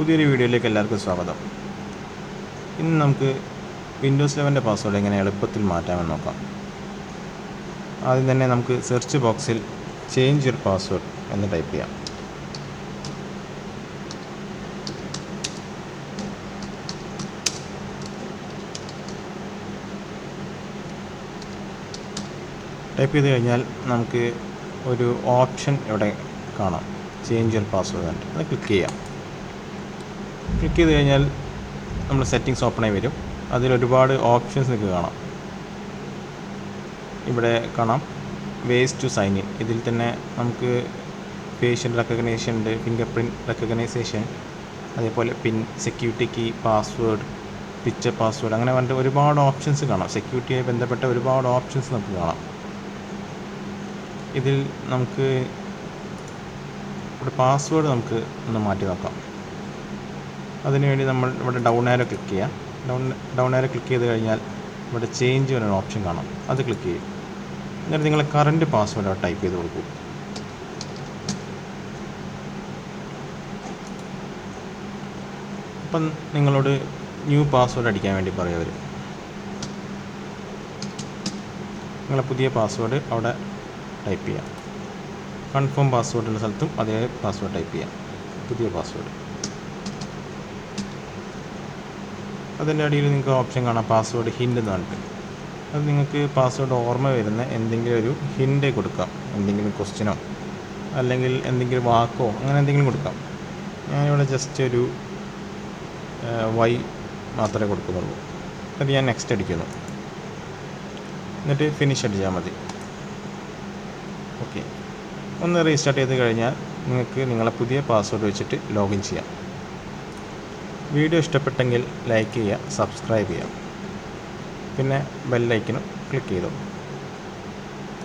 പുതിയൊരു വീഡിയോയിലേക്ക് എല്ലാവർക്കും സ്വാഗതം. ഇന്ന് നമുക്ക് വിൻഡോസ് 11 പാസ്വേഡ് എങ്ങനെ എളുപ്പത്തിൽ മാറ്റാമെന്ന് നോക്കാം. ആദ്യം തന്നെ നമുക്ക് സെർച്ച് ബോക്സിൽ ചേഞ്ച് യുവർ പാസ്വേഡ് എന്ന് ടൈപ്പ് ചെയ്യാം. ടൈപ്പ് ചെയ്ത് കഴിഞ്ഞാൽ നമുക്ക് ഒരു ഓപ്ഷൻ ഇവിടെ കാണാം, ചേഞ്ച് യുവർ പാസ്വേഡ്. അത് ക്ലിക്ക് ചെയ്യാം. ക്ലിക്ക് ചെയ്ത് കഴിഞ്ഞാൽ നമ്മൾ സെറ്റിങ്സ് ഓപ്പണായി വരും. അതിലൊരുപാട് ഓപ്ഷൻസ് നിങ്ങൾക്ക് കാണാം. ഇവിടെ കാണാം വേസ് ടു സൈൻ ഇൻ. ഇതിൽ തന്നെ നമുക്ക് ഫേഷ്യൽ റെക്കഗ്നേഷൻ ഉണ്ട്, ഫിംഗർ പ്രിൻറ്റ് റെക്കഗ്നൈസേഷൻ, അതേപോലെ pin, security key, password, picture password, അങ്ങനെ പറഞ്ഞിട്ട് ഒരുപാട് ഓപ്ഷൻസ് കാണാം. സെക്യൂരിറ്റിയായി ബന്ധപ്പെട്ട ഒരുപാട് ഓപ്ഷൻസ് നമുക്ക് കാണാം. ഇതിൽ നമുക്ക് ഇവിടെ പാസ്വേഡ് നമുക്ക് ഒന്ന് മാറ്റി നോക്കാം. അതിനുവേണ്ടി നമ്മൾ ഇവിടെ ഡൗൺ ആരോ ക്ലിക്ക് ചെയ്യാം. ഡൗൺ ആരോ ക്ലിക്ക് ചെയ്ത് കഴിഞ്ഞാൽ ഇവിടെ ചേഞ്ച് എന്നൊരു ഓപ്ഷൻ കാണാം, അത് ക്ലിക്ക് ചെയ്യും. എന്നിട്ട് നിങ്ങൾ കറൻറ്റ് പാസ്വേഡ് അവിടെ ടൈപ്പ് ചെയ്ത് കൊടുക്കും. അപ്പം നിങ്ങളോട് ന്യൂ പാസ്വേഡ് അടിക്കാൻ വേണ്ടി പറയും അവർ. നിങ്ങളെ പുതിയ പാസ്വേഡ് അവിടെ ടൈപ്പ് ചെയ്യാം. കൺഫേം പാസ്വേഡിൻ്റെ സ്ഥലത്തും അതേ പാസ്വേഡ് ടൈപ്പ് ചെയ്യാം, പുതിയ പാസ്വേഡ്. അതിൻ്റെ അടിയിൽ നിങ്ങൾക്ക് ഓപ്ഷൻ കാണാം പാസ്വേഡ് ഹിൻ്റ് എന്ന് പറഞ്ഞിട്ട്. അത് നിങ്ങൾക്ക് പാസ്വേഡ് ഓർമ്മ വരുന്ന എന്തെങ്കിലും ഒരു ഹിൻ്റ് കൊടുക്കാം. എന്തെങ്കിലും ക്വസ്റ്റ്യനോ അല്ലെങ്കിൽ എന്തെങ്കിലും വാക്കോ അങ്ങനെ എന്തെങ്കിലും കൊടുക്കാം. ഞാനിവിടെ ജസ്റ്റ് ഒരു വൈ മാത്രമേ കൊടുക്കുന്നുള്ളൂ. എന്നിട്ട് ഞാൻ നെക്സ്റ്റ് അടിക്കുന്നു. എന്നിട്ട് ഫിനിഷ് അടിച്ചാൽ മതി. ഓക്കെ, ഒന്ന് റീസ്റ്റാർട്ട് ചെയ്ത് കഴിഞ്ഞാൽ നിങ്ങൾക്ക് നിങ്ങളെ പുതിയ പാസ്വേഡ് വെച്ചിട്ട് ലോഗിൻ ചെയ്യാം. വീഡിയോ ഇഷ്ടപ്പെട്ടെങ്കിൽ ലൈക്ക് ചെയ്യുക, സബ്സ്ക്രൈബ് ചെയ്യുക, പിന്നെ ബെൽ ഐക്കണും ക്ലിക്ക് ചെയ്തോ.